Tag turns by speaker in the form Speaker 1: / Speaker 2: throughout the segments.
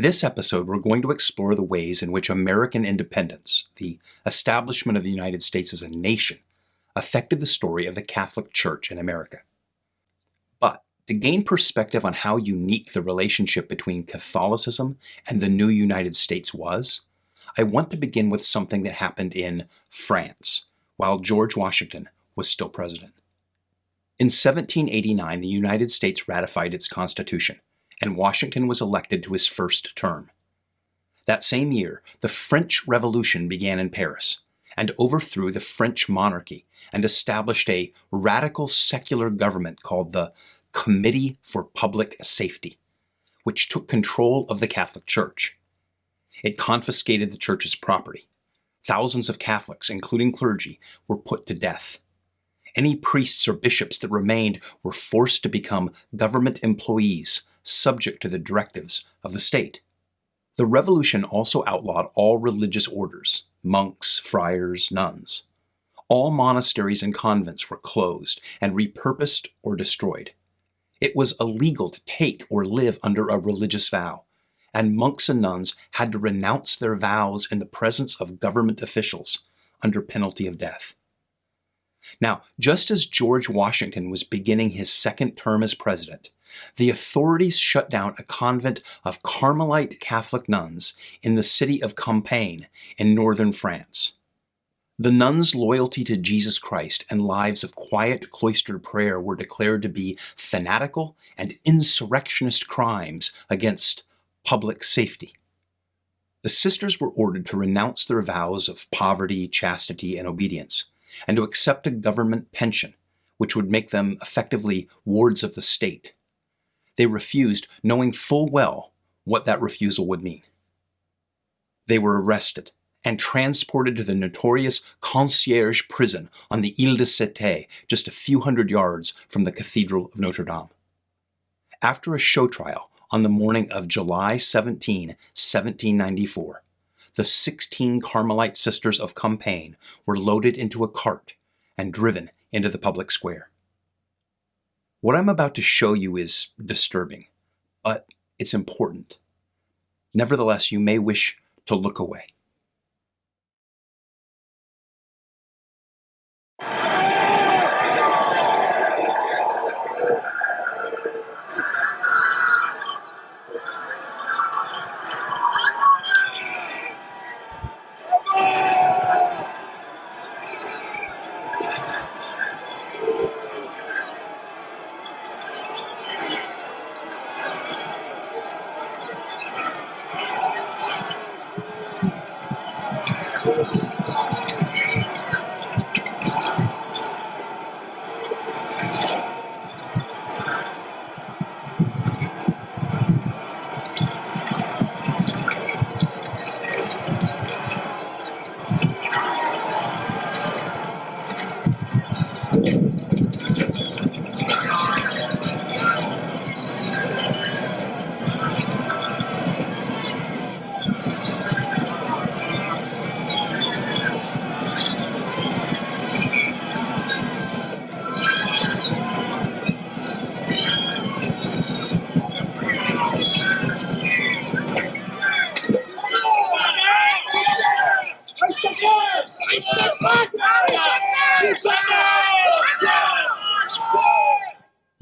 Speaker 1: this episode, we're going to explore the ways in which American independence, the establishment of the United States as a nation, affected the story of the Catholic Church in America. But to gain perspective on how unique the relationship between Catholicism and the new United States was, I want to begin with something that happened in France, while George Washington was still president. In 1789, the United States ratified its Constitution, and Washington was elected to his first term. That same year, the French Revolution began in Paris and overthrew the French monarchy and established a radical secular government called the Committee for Public Safety, which took control of the Catholic Church. It confiscated the church's property. Thousands of Catholics, including clergy, were put to death. Any priests or bishops that remained were forced to become government employees, subject to the directives of the state. The revolution also outlawed all religious orders, monks, friars, nuns. All monasteries and convents were closed and repurposed or destroyed. It was illegal to take or live under a religious vow, and monks and nuns had to renounce their vows in the presence of government officials under penalty of death. Now, just as George Washington was beginning his second term as president, the authorities shut down a convent of Carmelite Catholic nuns in the city of Compiègne in northern France. The nuns' loyalty to Jesus Christ and lives of quiet cloistered prayer were declared to be fanatical and insurrectionist crimes against public safety. The sisters were ordered to renounce their vows of poverty, chastity, and obedience, and to accept a government pension, which would make them effectively wards of the state. They refused, knowing full well what that refusal would mean. They were arrested and transported to the notorious Concierge prison on the Ile de Cité, just a few hundred yards from the Cathedral of Notre Dame. After a show trial on the morning of July 17, 1794, the 16 Carmelite sisters of Compiègne were loaded into a cart and driven into the public square. What I'm about to show you is disturbing, but it's important. Nevertheless, you may wish to look away.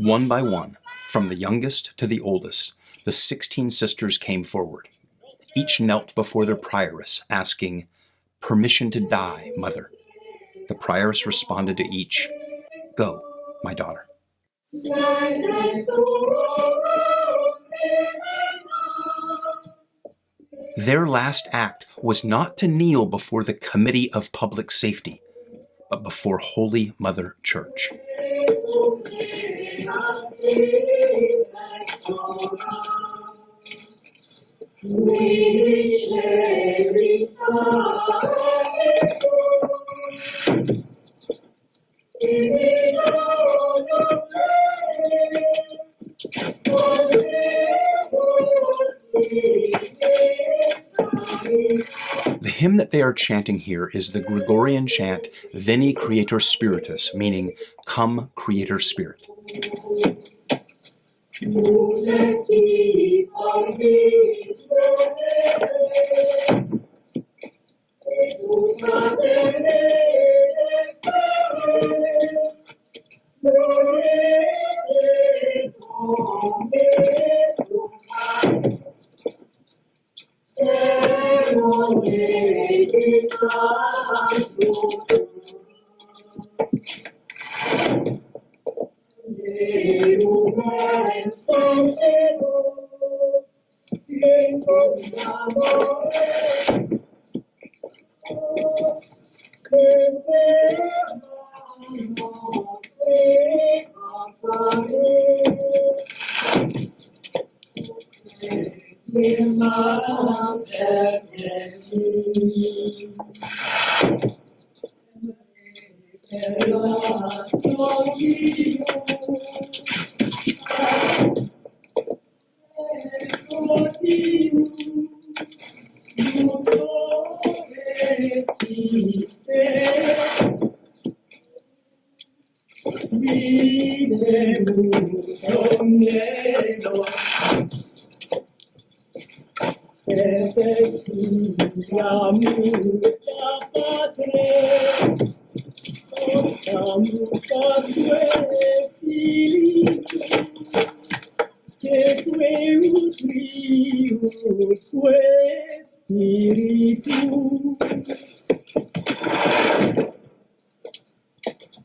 Speaker 1: One by one, from the youngest to the oldest, the 16 sisters came forward. Each knelt before their prioress, asking, "Permission to die, Mother." The prioress responded to each, "Go, my daughter." Their last act was not to kneel before the Committee of Public Safety, but before Holy Mother Church. The hymn that they are chanting here is the Gregorian chant Veni Creator Spiritus, meaning Come Creator Spirit.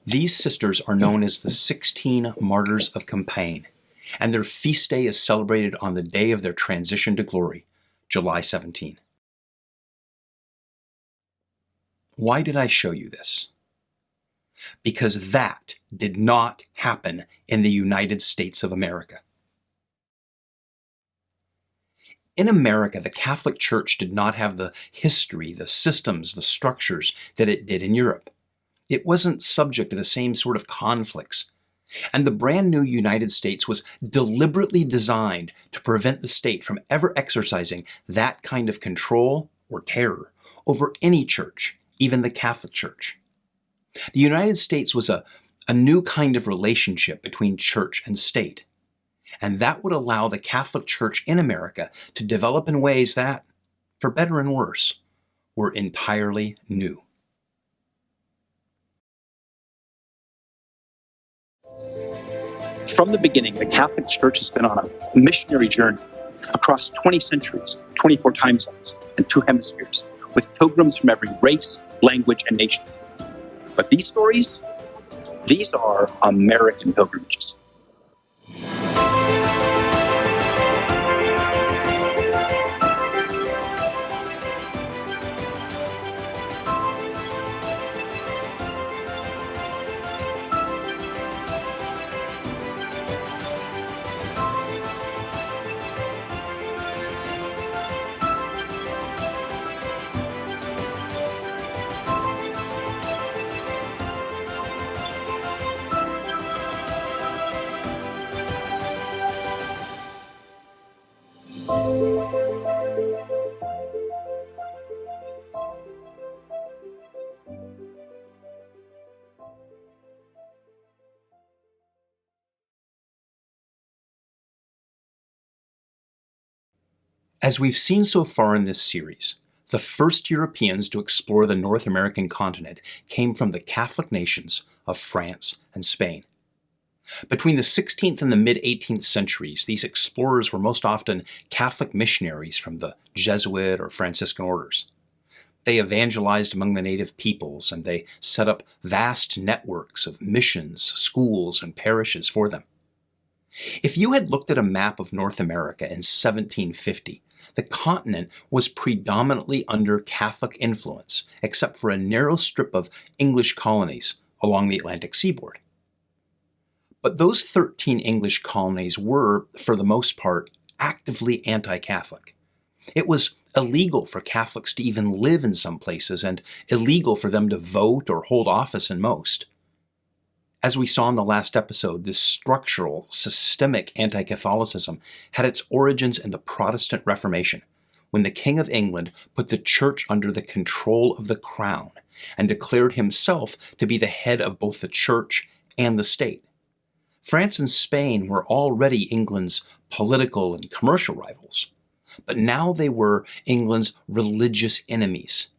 Speaker 1: These sisters are known as the 16 Martyrs of Compiègne, and their feast day is celebrated on the day of their transition to glory, July 17. Why did I show you this? Because that did not happen in the United States of America. In America, the Catholic Church did not have the history, the systems, the structures that it did in Europe. It wasn't subject to the same sort of conflicts. And the brand new United States was deliberately designed to prevent the state from ever exercising that kind of control or terror over any church, even the Catholic Church. The United States was a new kind of relationship between church and state. And that would allow the Catholic Church in America to develop in ways that, for better and worse, were entirely new. From the beginning, the Catholic Church has been on a missionary journey across 20 centuries, 24 time zones, and 2 hemispheres, with pilgrims from every race, language, and nation. But these stories, these are American pilgrimages. As we've seen so far in this series, the first Europeans to explore the North American continent came from the Catholic nations of France and Spain. Between the 16th and the mid-18th centuries, these explorers were most often Catholic missionaries from the Jesuit or Franciscan orders. They evangelized among the native peoples, and they set up vast networks of missions, schools, and parishes for them. If you had looked at a map of North America in 1750, the continent was predominantly under Catholic influence, except for a narrow strip of English colonies along the Atlantic seaboard. But those 13 English colonies were, for the most part, actively anti-Catholic. It was illegal for Catholics to even live in some places, and illegal for them to vote or hold office in most. As we saw in the last episode, this structural, systemic anti-Catholicism had its origins in the Protestant Reformation, when the King of England put the church under the control of the crown and declared himself to be the head of both the church and the state. France and Spain were already England's political and commercial rivals, but now they were England's religious enemies.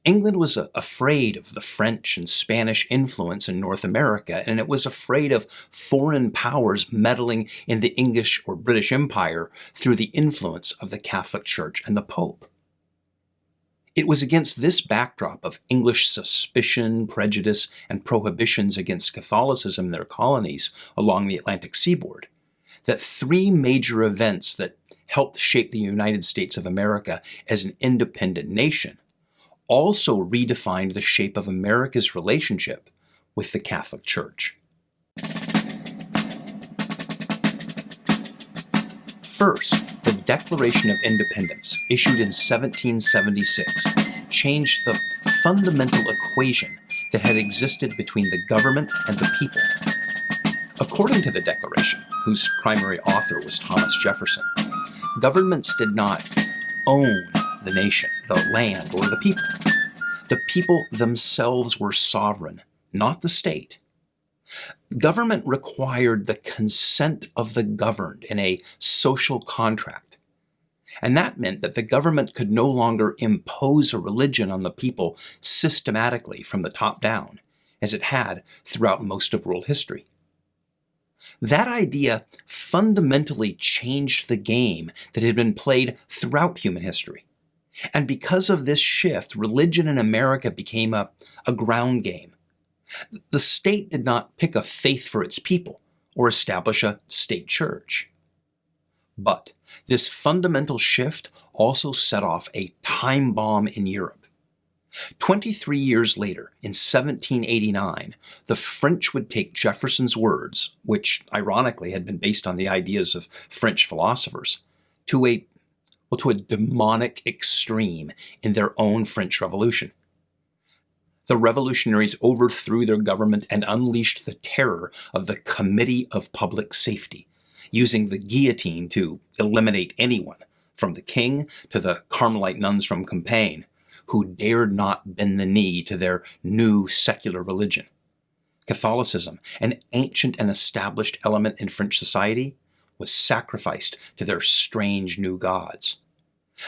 Speaker 1: England was afraid of the French and Spanish influence in North America, and it was afraid of foreign powers meddling in the English or British Empire through the influence of the Catholic Church and the Pope. It was against this backdrop of English suspicion, prejudice, and prohibitions against Catholicism in their colonies along the Atlantic seaboard that three major events that helped shape the United States of America as an independent nation also redefined the shape of America's relationship with the Catholic Church. First, the Declaration of Independence, issued in 1776, changed the fundamental equation that had existed between the government and the people. According to the Declaration, whose primary author was Thomas Jefferson, governments did not own the nation, the land, or the people. The people themselves were sovereign, not the state. Government required the consent of the governed in a social contract. And that meant that the government could no longer impose a religion on the people systematically from the top down, as it had throughout most of world history. That idea fundamentally changed the game that had been played throughout human history. And because of this shift, religion in America became a ground game. The state did not pick a faith for its people or establish a state church. But this fundamental shift also set off a time bomb in Europe. 23 years later, in 1789, the French would take Jefferson's words, which ironically had been based on the ideas of French philosophers, to a demonic extreme in their own French Revolution. The revolutionaries overthrew their government and unleashed the terror of the Committee of Public Safety, using the guillotine to eliminate anyone, from the king to the Carmelite nuns from Compiègne, who dared not bend the knee to their new secular religion. Catholicism, an ancient and established element in French society, was sacrificed to their strange new gods.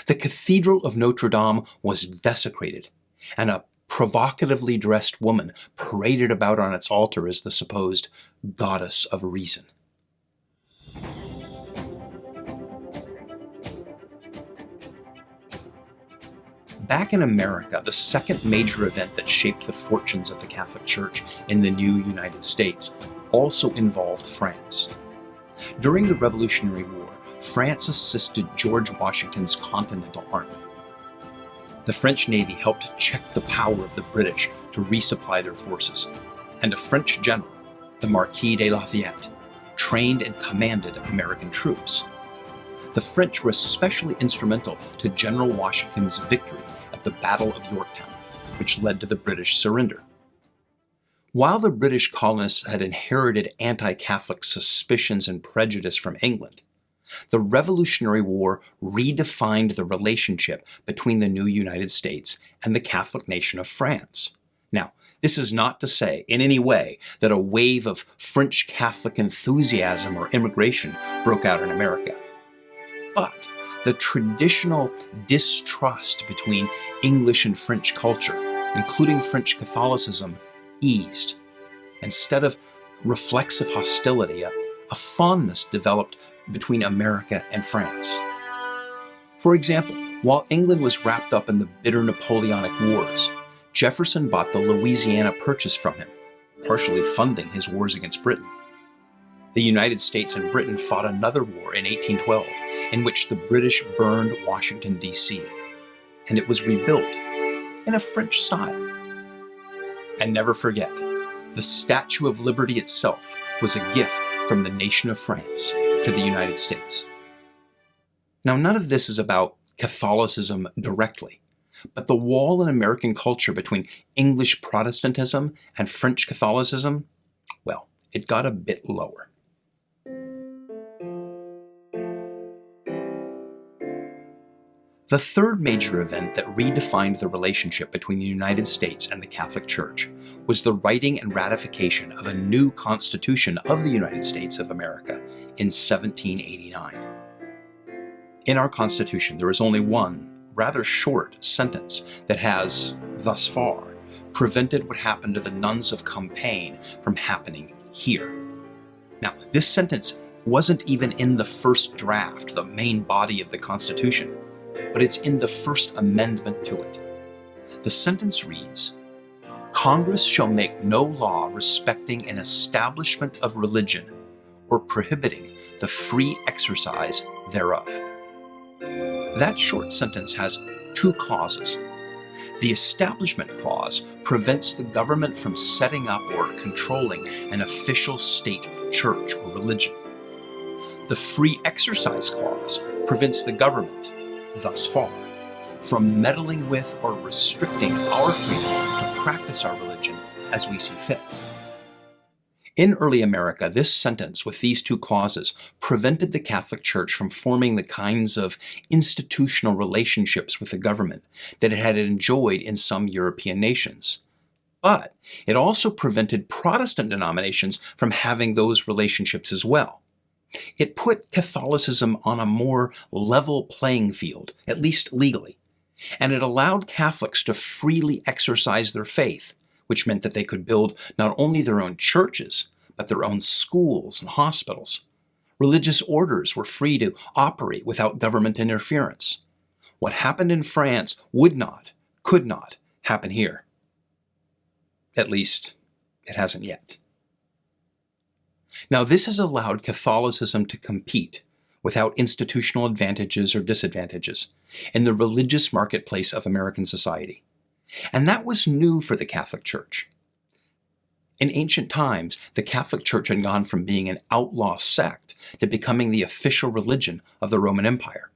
Speaker 1: The Cathedral of Notre Dame was desecrated, and a provocatively dressed woman paraded about on its altar as the supposed goddess of reason. Back in America, the second major event that shaped the fortunes of the Catholic Church in the new United States also involved France. During the Revolutionary War, France assisted George Washington's Continental Army. The French Navy helped check the power of the British to resupply their forces, and a French general, the Marquis de Lafayette, trained and commanded American troops. The French were especially instrumental to General Washington's victory at the Battle of Yorktown, which led to the British surrender. While the British colonists had inherited anti-Catholic suspicions and prejudice from England, the Revolutionary War redefined the relationship between the new United States and the Catholic nation of France. Now, this is not to say in any way that a wave of French Catholic enthusiasm or immigration broke out in America. But the traditional distrust between English and French culture, including French Catholicism, eased. Instead of reflexive hostility, a fondness developed between America and France. For example, while England was wrapped up in the bitter Napoleonic Wars, Jefferson bought the Louisiana Purchase from him, partially funding his wars against Britain. The United States and Britain fought another war in 1812, in which the British burned Washington, D.C., and it was rebuilt in a French style. And never forget, the Statue of Liberty itself was a gift from the nation of France to the United States. Now, none of this is about Catholicism directly, but the wall in American culture between English Protestantism and French Catholicism, well, it got a bit lower. The third major event that redefined the relationship between the United States and the Catholic Church was the writing and ratification of a new Constitution of the United States of America in 1789. In our Constitution, there is only one rather short sentence that has, thus far, prevented what happened to the nuns of Compiègne from happening here. Now, this sentence wasn't even in the first draft, the main body of the Constitution, but it's in the First Amendment to it. The sentence reads, "Congress shall make no law respecting an establishment of religion or prohibiting the free exercise thereof." That short sentence has two clauses. The Establishment Clause prevents the government from setting up or controlling an official state church or religion. The Free Exercise Clause prevents the government, thus far, from meddling with or restricting our freedom to practice our religion as we see fit. In early America, this sentence with these two clauses prevented the Catholic Church from forming the kinds of institutional relationships with the government that it had enjoyed in some European nations. But it also prevented Protestant denominations from having those relationships as well. It put Catholicism on a more level playing field, at least legally, and it allowed Catholics to freely exercise their faith, which meant that they could build not only their own churches, but their own schools and hospitals. Religious orders were free to operate without government interference. What happened in France would not, could not, happen here. At least, it hasn't yet. Now, this has allowed Catholicism to compete without institutional advantages or disadvantages in the religious marketplace of American society. And that was new for the Catholic Church. In ancient times, the Catholic Church had gone from being an outlaw sect to becoming the official religion of the Roman Empire.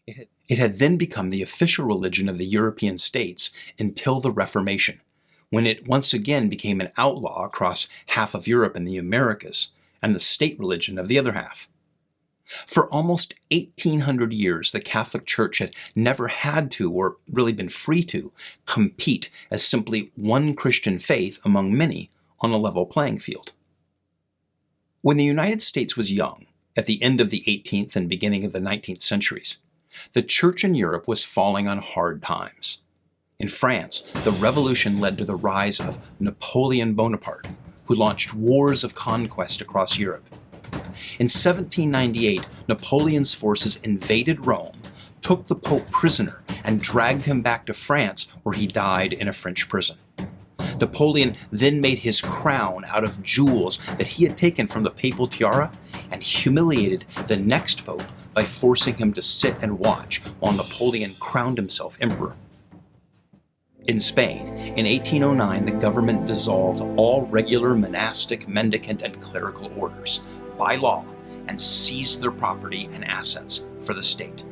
Speaker 1: It had then become the official religion of the European states until the Reformation, when it once again became an outlaw across half of Europe and the Americas, and the state religion of the other half. For almost 1800 years, the Catholic Church had never had to, or really been free to, compete as simply one Christian faith among many on a level playing field. When the United States was young, at the end of the 18th and beginning of the 19th centuries, the Church in Europe was falling on hard times. In France, the Revolution led to the rise of Napoleon Bonaparte, who launched wars of conquest across Europe. In 1798, Napoleon's forces invaded Rome, took the Pope prisoner, and dragged him back to France, where he died in a French prison. Napoleon then made his crown out of jewels that he had taken from the papal tiara and humiliated the next pope by forcing him to sit and watch while Napoleon crowned himself emperor. In Spain, in 1809, the government dissolved all regular monastic, mendicant, and clerical orders by law and seized their property and assets for the state.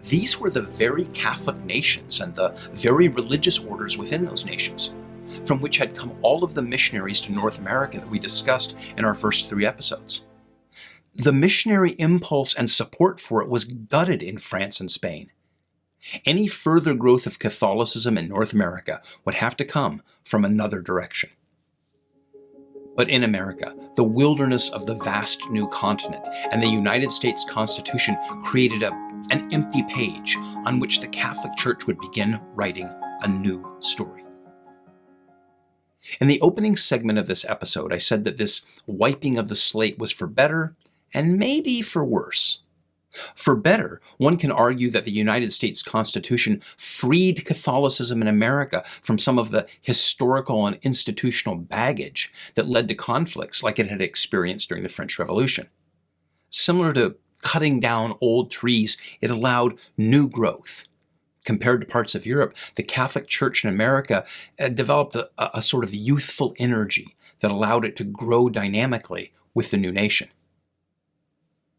Speaker 1: These were the very Catholic nations and the very religious orders within those nations, from which had come all of the missionaries to North America that we discussed in our first 3 episodes. The missionary impulse and support for it was gutted in France and Spain. Any further growth of Catholicism in North America would have to come from another direction. But in America, the wilderness of the vast new continent and the United States Constitution created an empty page on which the Catholic Church would begin writing a new story. In the opening segment of this episode, I said that this wiping of the slate was for better and maybe for worse. For better, one can argue that the United States Constitution freed Catholicism in America from some of the historical and institutional baggage that led to conflicts like it had experienced during the French Revolution. Similar to cutting down old trees, it allowed new growth. Compared to parts of Europe, the Catholic Church in America developed a sort of youthful energy that allowed it to grow dynamically with the new nation.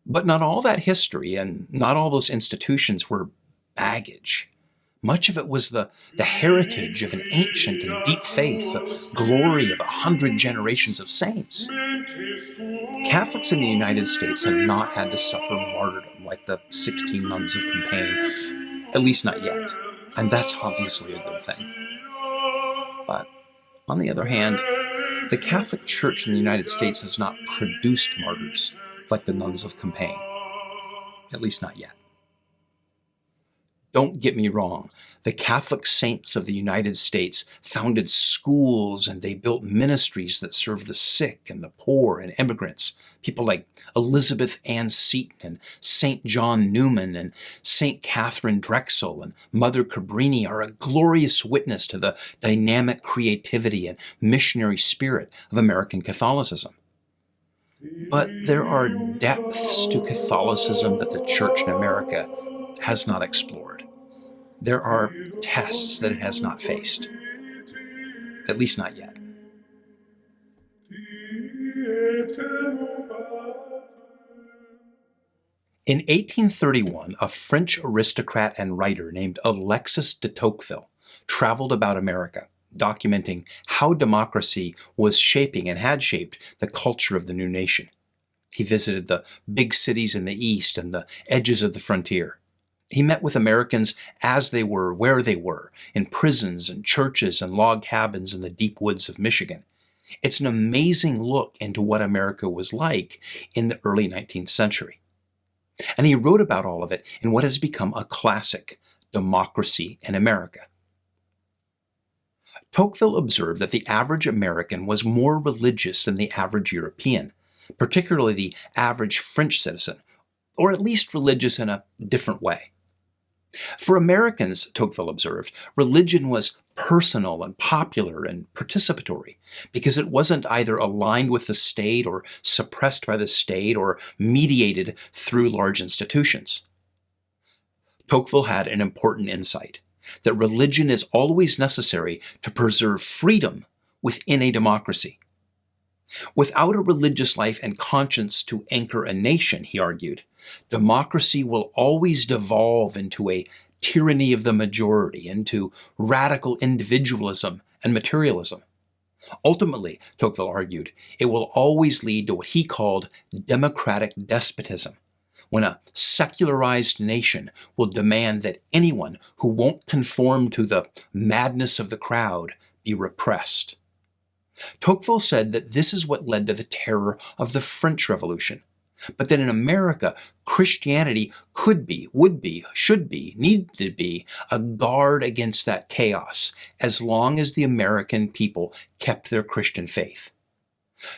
Speaker 1: But not all that history and not all those institutions were baggage. Much of it was the heritage of an ancient and deep faith, the glory of 100 generations of saints. Catholics in the United States have not had to suffer martyrdom like the 16 nuns of Compiègne, at least not yet, and that's obviously a good thing. But on the other hand, the Catholic Church in the United States has not produced martyrs like the nuns of Compiègne, at least not yet. Don't get me wrong. The Catholic saints of the United States founded schools and they built ministries that served the sick and the poor and immigrants. People like Elizabeth Ann Seton and St. John Newman and St. Catherine Drexel and Mother Cabrini are a glorious witness to the dynamic creativity and missionary spirit of American Catholicism. But there are depths to Catholicism that the Church in America has not explored. There are tests that it has not faced, at least not yet. In 1831, a French aristocrat and writer named Alexis de Tocqueville traveled about America, documenting how democracy was shaping and had shaped the culture of the new nation. He visited the big cities in the East and the edges of the frontier. He met with Americans as they were, where they were, in prisons and churches and log cabins in the deep woods of Michigan. It's an amazing look into what America was like in the early 19th century. And he wrote about all of it in what has become a classic, Democracy in America. Tocqueville observed that the average American was more religious than the average European, particularly the average French citizen, or at least religious in a different way. For Americans, Tocqueville observed, religion was personal and popular and participatory because it wasn't either aligned with the state or suppressed by the state or mediated through large institutions. Tocqueville had an important insight that religion is always necessary to preserve freedom within a democracy. Without a religious life and conscience to anchor a nation, he argued, democracy will always devolve into a tyranny of the majority, into radical individualism and materialism. Ultimately, Tocqueville argued, it will always lead to what he called democratic despotism, when a secularized nation will demand that anyone who won't conform to the madness of the crowd be repressed. Tocqueville said that this is what led to the terror of the French Revolution, but that in America, Christianity could be, would be, should be, needed to be a guard against that chaos, as long as the American people kept their Christian faith.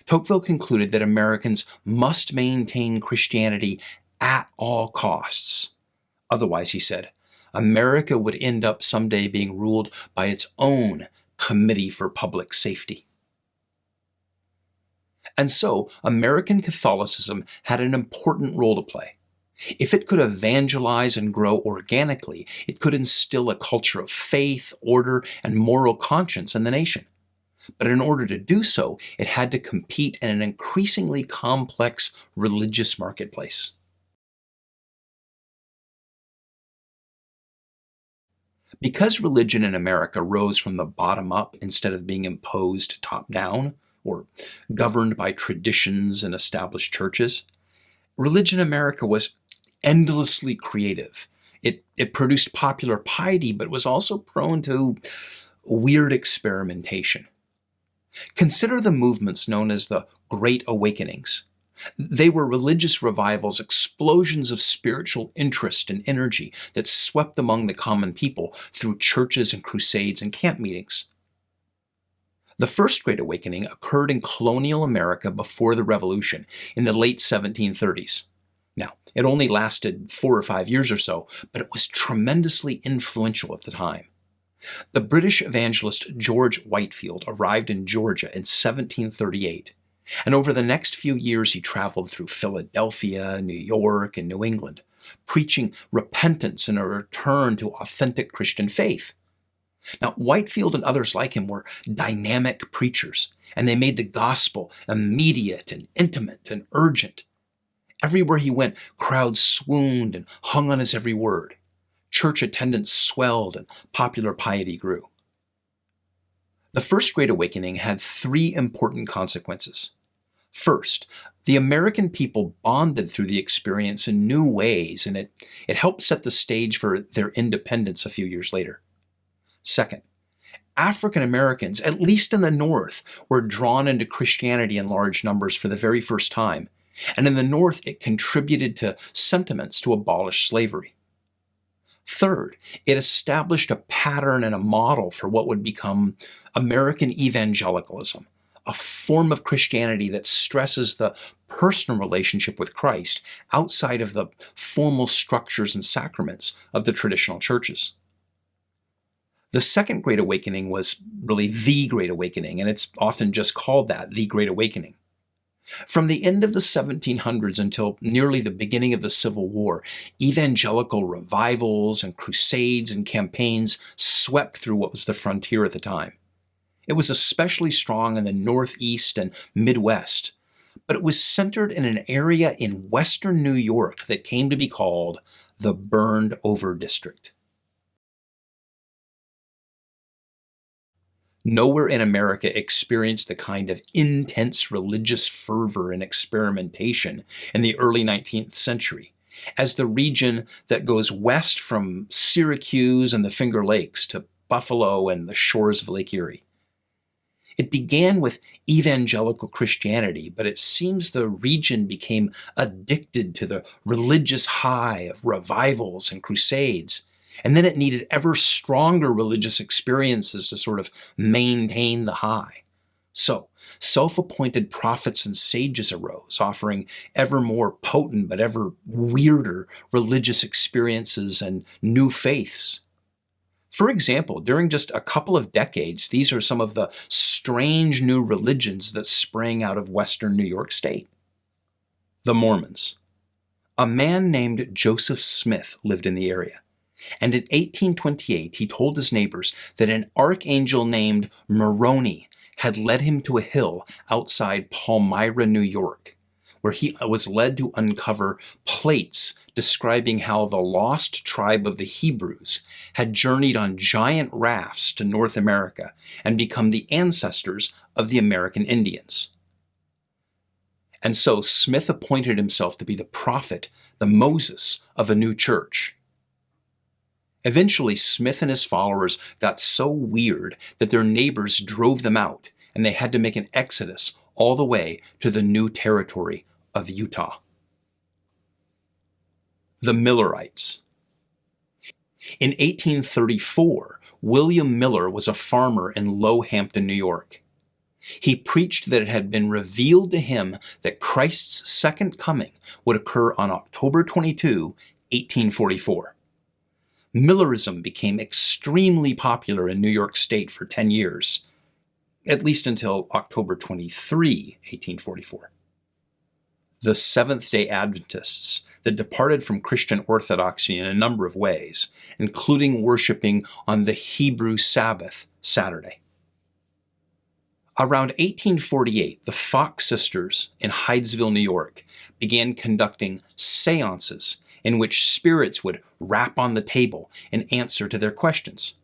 Speaker 1: Tocqueville concluded that Americans must maintain Christianity at all costs. Otherwise, he said, America would end up someday being ruled by its own Committee for Public Safety. And so, American Catholicism had an important role to play. If it could evangelize and grow organically, it could instill a culture of faith, order, and moral conscience in the nation. But in order to do so, it had to compete in an increasingly complex religious marketplace. Because religion in America rose from the bottom up instead of being imposed top down, or governed by traditions and established churches, religion in America was endlessly creative. It produced popular piety, but was also prone to weird experimentation. Consider the movements known as the Great Awakenings. They were religious revivals, explosions of spiritual interest and energy that swept among the common people through churches and crusades and camp meetings. The first Great Awakening occurred in colonial America before the Revolution in the late 1730s. Now, it only lasted 4 or 5 years or so, but it was tremendously influential at the time. The British evangelist George Whitefield arrived in Georgia in 1738, and over the next few years he traveled through Philadelphia, New York, and New England, preaching repentance and a return to authentic Christian faith. Now, Whitefield and others like him were dynamic preachers, and they made the gospel immediate and intimate and urgent. Everywhere he went, crowds swooned and hung on his every word. Church attendance swelled and popular piety grew. The First Great Awakening had 3 important consequences. First, the American people bonded through the experience in new ways, and it helped set the stage for their independence a few years later. Second, African Americans, at least in the North, were drawn into Christianity in large numbers for the very first time, and in the North it contributed to sentiments to abolish slavery. Third, it established a pattern and a model for what would become American evangelicalism, a form of Christianity that stresses the personal relationship with Christ outside of the formal structures and sacraments of the traditional churches. The Second Great Awakening was really the Great Awakening, and it's often just called that, the Great Awakening. From the end of the 1700s until nearly the beginning of the Civil War, evangelical revivals and crusades and campaigns swept through what was the frontier at the time. It was especially strong in the Northeast and Midwest, but it was centered in an area in western New York that came to be called the Burned Over District. Nowhere in America experienced the kind of intense religious fervor and experimentation in the early 19th century as the region that goes west from Syracuse and the Finger Lakes to Buffalo and the shores of Lake Erie. It began with evangelical Christianity, but it seems the region became addicted to the religious high of revivals and crusades. And then it needed ever stronger religious experiences to sort of maintain the high. So, self-appointed prophets and sages arose, offering ever more potent but ever weirder religious experiences and new faiths. For example, during just a couple of decades, these are some of the strange new religions that sprang out of western New York State. The Mormons. A man named Joseph Smith lived in the area. And in 1828, he told his neighbors that an archangel named Moroni had led him to a hill outside Palmyra, New York, where he was led to uncover plates describing how the lost tribe of the Hebrews had journeyed on giant rafts to North America and become the ancestors of the American Indians. And so Smith appointed himself to be the prophet, the Moses of a new church. Eventually, Smith and his followers got so weird that their neighbors drove them out, and they had to make an exodus all the way to the new territory of Utah. The Millerites. In 1834, William Miller was a farmer in Lowhampton, New York. He preached that it had been revealed to him that Christ's second coming would occur on October 22, 1844. Millerism became extremely popular in New York State for 10 years, at least until October 23, 1844. The Seventh-day Adventists that departed from Christian orthodoxy in a number of ways, including worshiping on the Hebrew Sabbath, Saturday. Around 1848, the Fox sisters in Hydesville, New York, began conducting seances in which spirits would rap on the table in answer to their questions.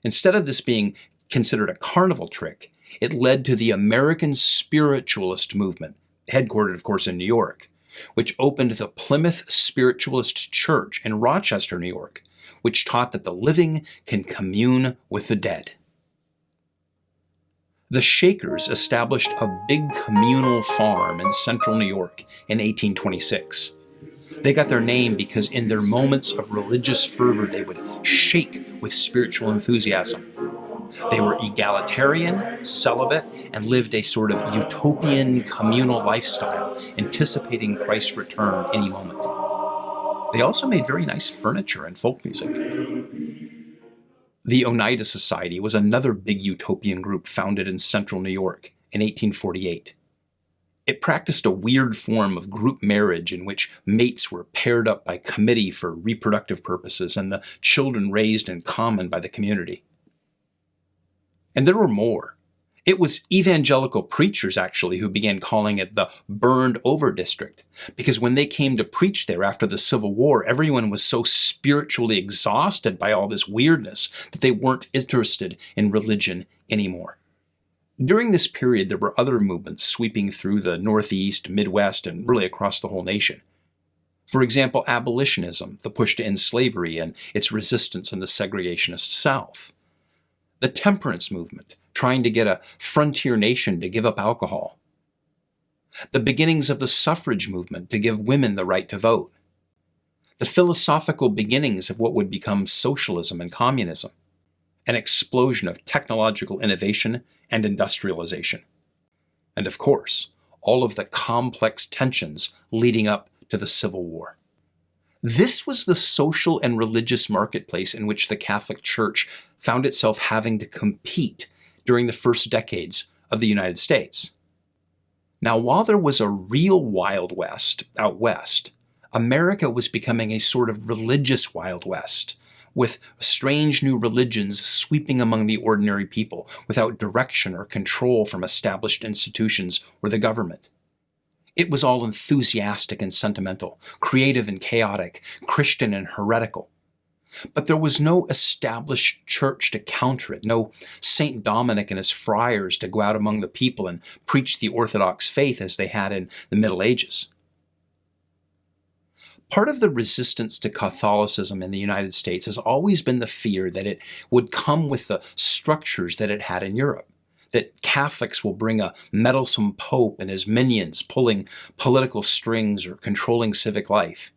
Speaker 1: Instead of this being considered a carnival trick, it led to the American spiritualist movement, headquartered, of course, in New York, which opened the Plymouth Spiritualist Church in Rochester, New York, which taught that the living can commune with the dead. The Shakers established a big communal farm in central New York in 1826. They got their name because in their moments of religious fervor, they would shake with spiritual enthusiasm. They were egalitarian, celibate, and lived a sort of utopian communal lifestyle, anticipating Christ's return any moment. They also made very nice furniture and folk music. The Oneida Society was another big utopian group founded in central New York in 1848. It practiced a weird form of group marriage in which mates were paired up by committee for reproductive purposes and the children raised in common by the community. And there were more. It was evangelical preachers, actually, who began calling it the Burned Over District, because when they came to preach there after the Civil War, everyone was so spiritually exhausted by all this weirdness that they weren't interested in religion anymore. During this period, there were other movements sweeping through the Northeast, Midwest, and really across the whole nation. For example, abolitionism, the push to end slavery and its resistance in the segregationist South. The temperance movement, trying to get a frontier nation to give up alcohol. The beginnings of the suffrage movement to give women the right to vote. the philosophical beginnings of what would become socialism and communism, an explosion of technological innovation and industrialization, and of course, all of the complex tensions leading up to the Civil War. This was the social and religious marketplace in which the Catholic Church found itself having to compete during the first decades of the United States. Now, while there was a real Wild West out west, America was becoming a sort of religious Wild West, with strange new religions sweeping among the ordinary people without direction or control from established institutions or the government. It was all enthusiastic and sentimental, creative and chaotic, Christian and heretical. But there was no established church to counter it, no St. Dominic and his friars to go out among the people and preach the Orthodox faith as they had in the Middle Ages. Part of the resistance to Catholicism in the United States has always been the fear that it would come with the structures that it had in Europe, that Catholics will bring a meddlesome pope and his minions pulling political strings or controlling civic life.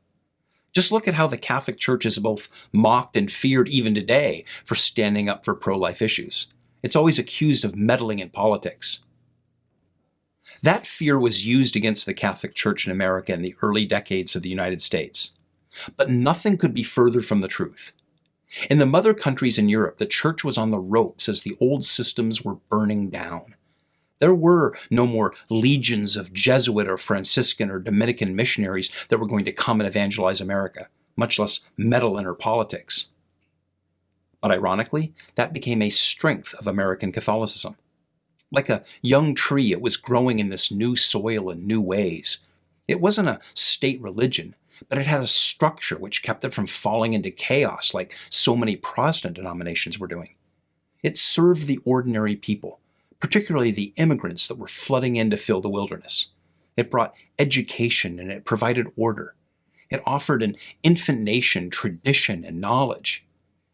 Speaker 1: Just look at how the Catholic Church is both mocked and feared even today for standing up for pro-life issues. It's always accused of meddling in politics. That fear was used against the Catholic Church in America in the early decades of the United States. But nothing could be further from the truth. In the mother countries in Europe, the church was on the ropes as the old systems were burning down. There were no more legions of Jesuit or Franciscan or Dominican missionaries that were going to come and evangelize America, much less meddle in her politics. But ironically, that became a strength of American Catholicism. Like a young tree, it was growing in this new soil in new ways. It wasn't a state religion, but it had a structure which kept it from falling into chaos like so many Protestant denominations were doing. It served the ordinary people, particularly the immigrants that were flooding in to fill the wilderness. It brought education and it provided order. It offered an infant nation tradition and knowledge.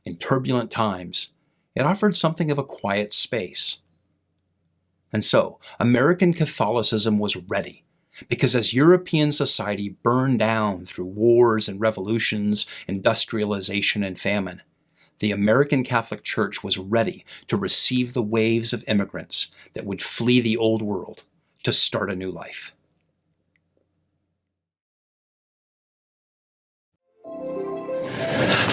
Speaker 1: In turbulent times, it offered something of a quiet space. And so, American Catholicism was ready, because as European society burned down through wars and revolutions, industrialization and famine, the American Catholic Church was ready to receive the waves of immigrants that would flee the old world to start a new life.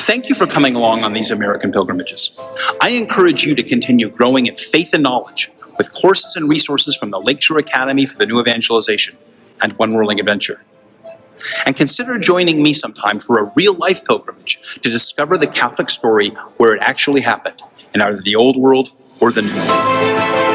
Speaker 1: Thank you for coming along on these American pilgrimages. I encourage you to continue growing in faith and knowledge with courses and resources from the Lakeshore Academy for the New Evangelization and One Whirling Adventure. And consider joining me sometime for a real-life pilgrimage to discover the Catholic story where it actually happened, in either the Old World or the New World.